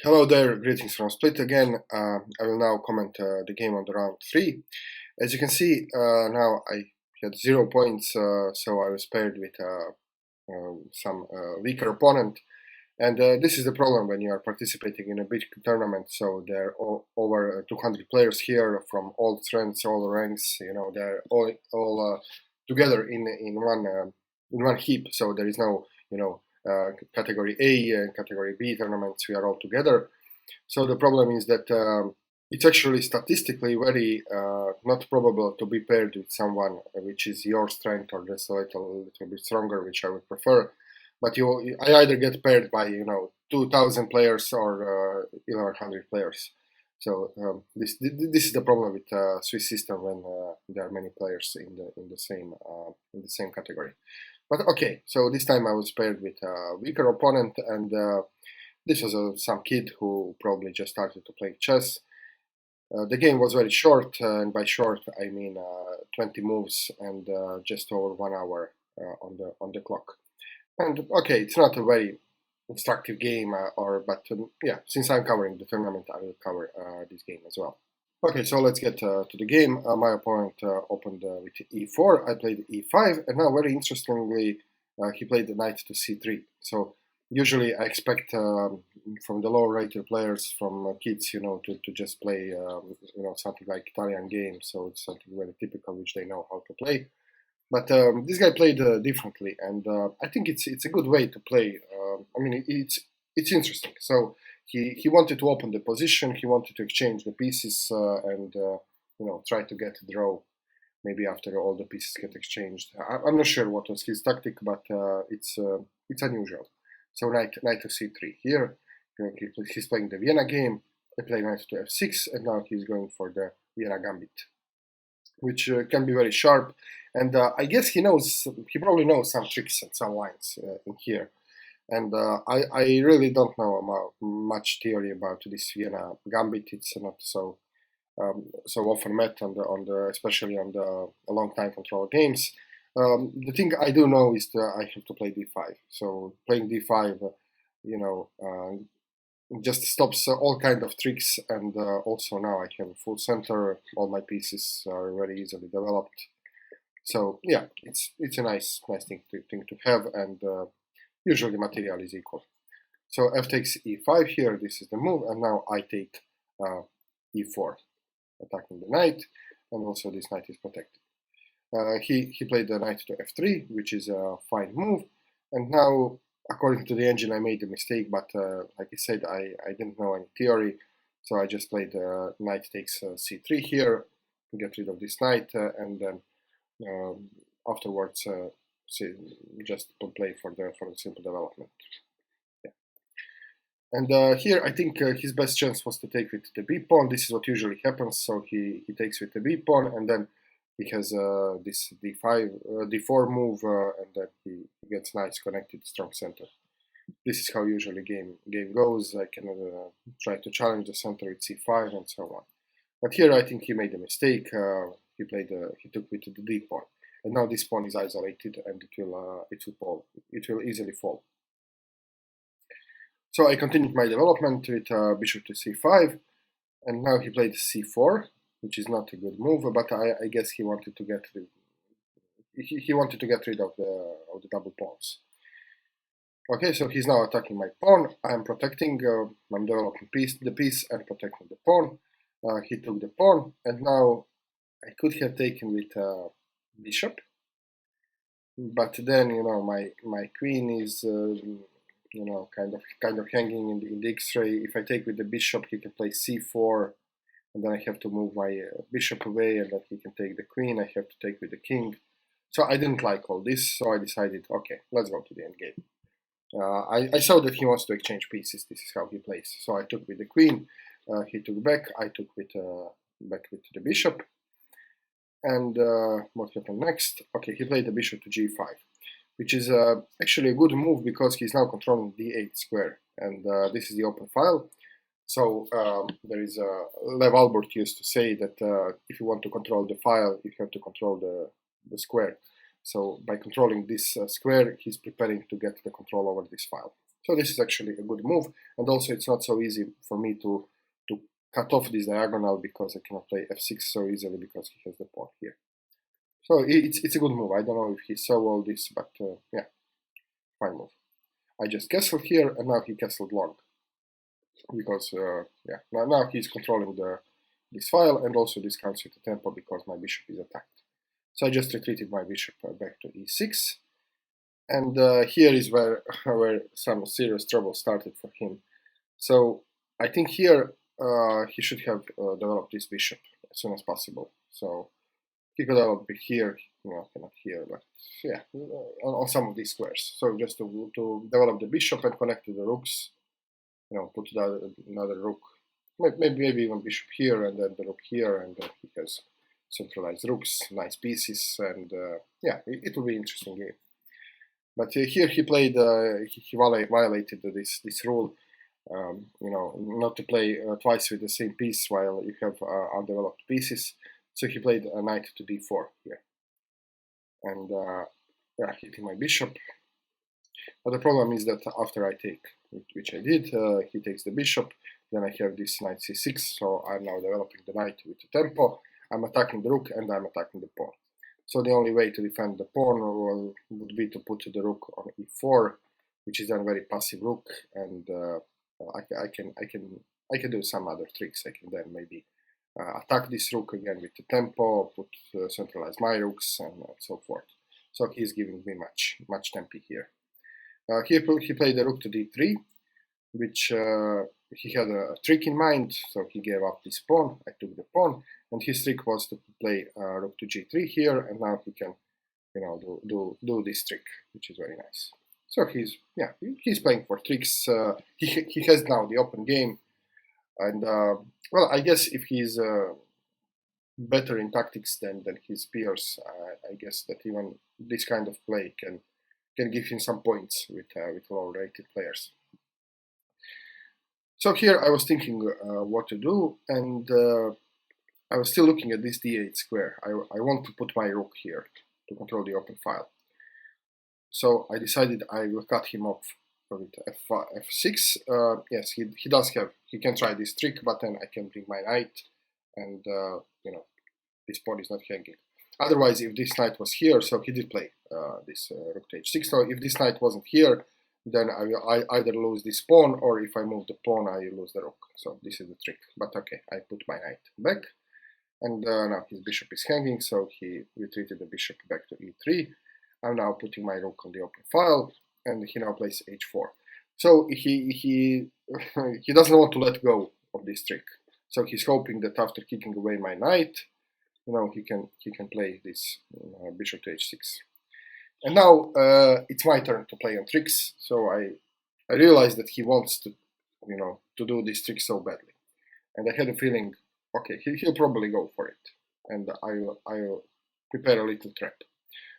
Hello there, greetings from Split again. I will now comment the game on the round 3. As you can see, now I had 0 points, so I was paired with some weaker opponent. And this is the problem when you are participating in a big tournament. So there are over 200 players here from all strengths, all ranks. You know, they're all together in one heap. So there is no, category A and category B tournaments. We are all together. So the problem is that it's actually statistically very not probable to be paired with someone which is your strength or just a little bit stronger, which I would prefer. But I either get paired by 2,000 players or 1,100 players. So this is the problem with Swiss system when there are many players in the same category. But okay, so this time I was paired with a weaker opponent, and this was some kid who probably just started to play chess. The game was very short, and by short I mean 20 moves and just over 1 hour on the clock. And okay, it's not a very instructive game, but yeah, since I'm covering the tournament, I will cover this game as well. Okay, so let's get to the game. My opponent opened with e4, I played e5, and now very interestingly, he played the knight to c3. So usually I expect from the lower rated players, from kids, to just play, something like Italian games. So it's something very typical, which they know how to play. But this guy played differently, and I think it's a good way to play. I mean, it's interesting. So he wanted to open the position. He wanted to exchange the pieces and try to get a draw. Maybe after all the pieces get exchanged. I'm not sure what was his tactic, but it's unusual. So knight to c3 here. He's playing the Vienna game. I play knight to f6, and now he's going for the Vienna gambit, which can be very sharp. And I guess he probably knows some tricks and some lines in here. And I really don't know much theory about this Vienna gambit. It's not so often met especially on the long time control games. The thing I do know is that I have to play d5. So playing d5, just stops all kind of tricks, and also now I have full center. All my pieces are very easily developed. So yeah, it's a nice thing to have, and usually material is equal. So f takes e5 here. This is the move, and now I take e4, attacking the knight, and also this knight is protected. He played the knight to f3, which is a fine move, and now, according to the engine, I made a mistake, but like I said, I didn't know any theory, so I just played knight takes c3 here to get rid of this knight, and then afterwards just play for the simple development. Yeah. And here I think his best chance was to take with the b pawn. This is what usually happens. So he takes with the b pawn, and then he has this d4 move, and then he gets nice connected strong center. This is how usually game goes. I can try to challenge the center with c5 and so on. But here I think he made a mistake. He took with the d pawn, and now this pawn is isolated, and it will easily fall. So I continued my development with bishop to c5, and now he played c4, which is not a good move, but I guess he wanted to get rid. He wanted to get rid of the double pawns. Okay, so he's now attacking my pawn. I'm protecting. I'm developing the piece and protecting the pawn. He took the pawn, and now I could have taken with bishop, but then my queen is kind of hanging in the X-ray. If I take with the bishop, he can play c4, and then I have to move my bishop away, and then he can take the queen. I have to take with the king. So I didn't like all this, so I decided, okay, let's go to the end game. I saw that he wants to exchange pieces. This is how he plays. So I took with the queen. He took back. I took back with the bishop. And what happened next? Okay, he played the bishop to g5, which is actually a good move because he's now controlling d8 square, and this is the open file. So there is Lev Albert used to say that if you want to control the file, you have to control the square. So by controlling this square, he's preparing to get the control over this file. So this is actually a good move, and also it's not so easy for me to cut off this diagonal because I cannot play f6 so easily because he has the pawn here. So it's a good move. I don't know if he saw all this, but yeah, fine move. I just castled here, and now he castled long because yeah, now he's controlling this file, and also this counts with the tempo because my bishop is attacked. So I just retreated my bishop back to e6, and here is where some serious trouble started for him. So I think here he should have developed this bishop as soon as possible. So he could develop it here, not here, but yeah, on some of these squares. So just to develop the bishop and connect to the rooks, put another rook, maybe even bishop here, and then the rook here, and then he has centralized rooks, nice pieces, and yeah, it will be an interesting game. But here he played, he violated this rule, not to play twice with the same piece while you have undeveloped pieces. So he played a knight to d4 here, and yeah, hitting my bishop. But the problem is that after I take, which I did, he takes the bishop. Then I have this knight c6, so I'm now developing the knight with the tempo. I'm attacking the rook and I'm attacking the pawn. So the only way to defend the pawn would be to put the rook on e4, which is then a very passive rook, and I can do some other tricks. I can then maybe attack this rook again with the tempo, centralize my rooks, and so forth. So he's giving me much tempo here. He played the rook to d3, which he had a trick in mind, so he gave up this pawn. I took the pawn, and his trick was to play rook to g3 here, and now he can, do this trick, which is very nice. So he's playing for tricks. He has now the open game, and well, I guess if he's better in tactics than his peers, I guess that even this kind of play can give him some points with lower-rated players. So here I was thinking what to do, and I was still looking at this d8 square. I want to put my rook here to control the open file. So I decided I will cut him off with f6. Yes, he can try this trick, but then I can bring my knight, and this pawn is not hanging. Otherwise, if this knight was here, so he did play this rook to h6. So if this knight wasn't here, then I either lose this pawn, or if I move the pawn, I lose the rook. So this is the trick. But okay, I put my knight back, and now his bishop is hanging, so he retreated the bishop back to e3. I'm now putting my rook on the open file, and he now plays h4. So he doesn't want to let go of this trick. So he's hoping that after kicking away my knight, he can play this bishop to h6. And now it's my turn to play on tricks. So I realized that he wants to do this trick so badly, and I had a feeling, okay, he'll probably go for it, and I'll prepare a little trap.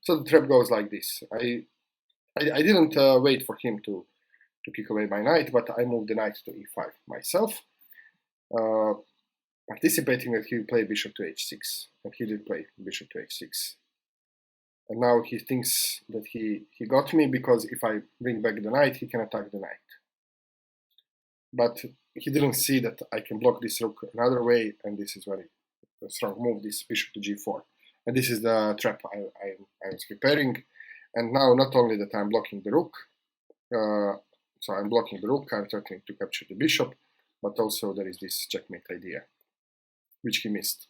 So the trap goes like this. I didn't wait for him to kick away my knight, but I moved the knight to e5 myself, anticipating that he would play bishop to h6, and he did play bishop to h6. And now he thinks that he got me, because if I bring back the knight, he can attack the knight. But he didn't see that I can block this rook another way, and this is very strong move, this bishop to g4. And this is the trap I was preparing. And now not only that I'm blocking the rook, so I'm blocking the rook, I'm threatening to capture the bishop, but also there is this checkmate idea, which he missed.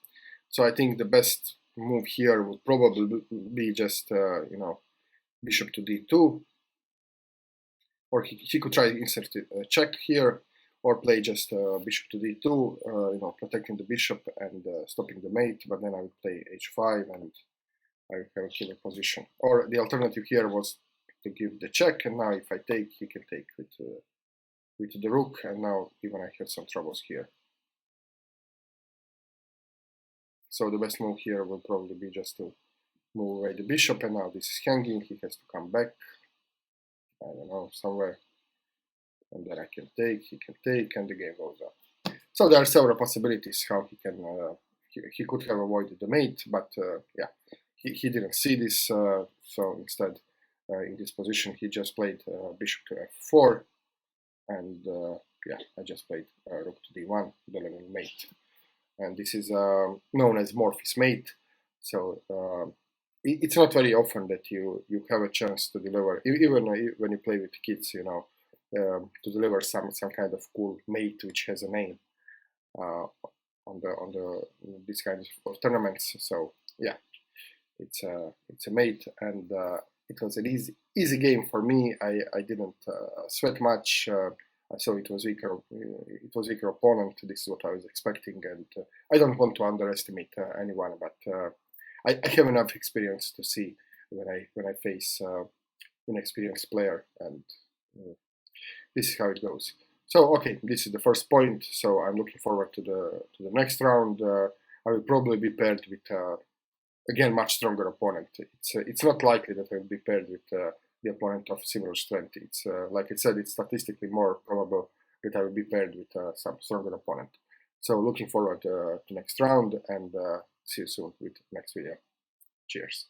So I think the best move here would probably be just, bishop to d2, or he could try to insert a check here, or play just bishop to d2, protecting the bishop and stopping the mate, but then I would play h5 and I would have a killer position. Or the alternative here was to give the check, and now if I take, he can take with the rook, and now even I have some troubles here. So the best move here will probably be just to move away the bishop, and now this is hanging, he has to come back, I don't know, somewhere, and then I can take, he can take, and the game goes on. So there are several possibilities how he can, he could have avoided the mate, but yeah, he didn't see this, so instead, in this position, he just played bishop to f4, and yeah, I just played rook to d1, delivering mate, and this is known as Morphy's mate. So it's not very often that you have a chance to deliver, even when you play with kids, you know, to deliver some kind of cool mate which has a name on the these kinds of tournaments. So yeah, it's a mate, and it was an easy game for me. I didn't sweat much. I saw it was weaker opponent. This is what I was expecting, and I don't want to underestimate anyone, but I have enough experience to see when I face inexperienced player, and this is how it goes. So okay, this is the first point. So I'm looking forward to the next round. I will probably be paired with again much stronger opponent. It's not likely that I will be paired with the opponent of similar strength. It's like I said, it's statistically more probable that I will be paired with some stronger opponent. So looking forward to next round, and see you soon with next video. Cheers.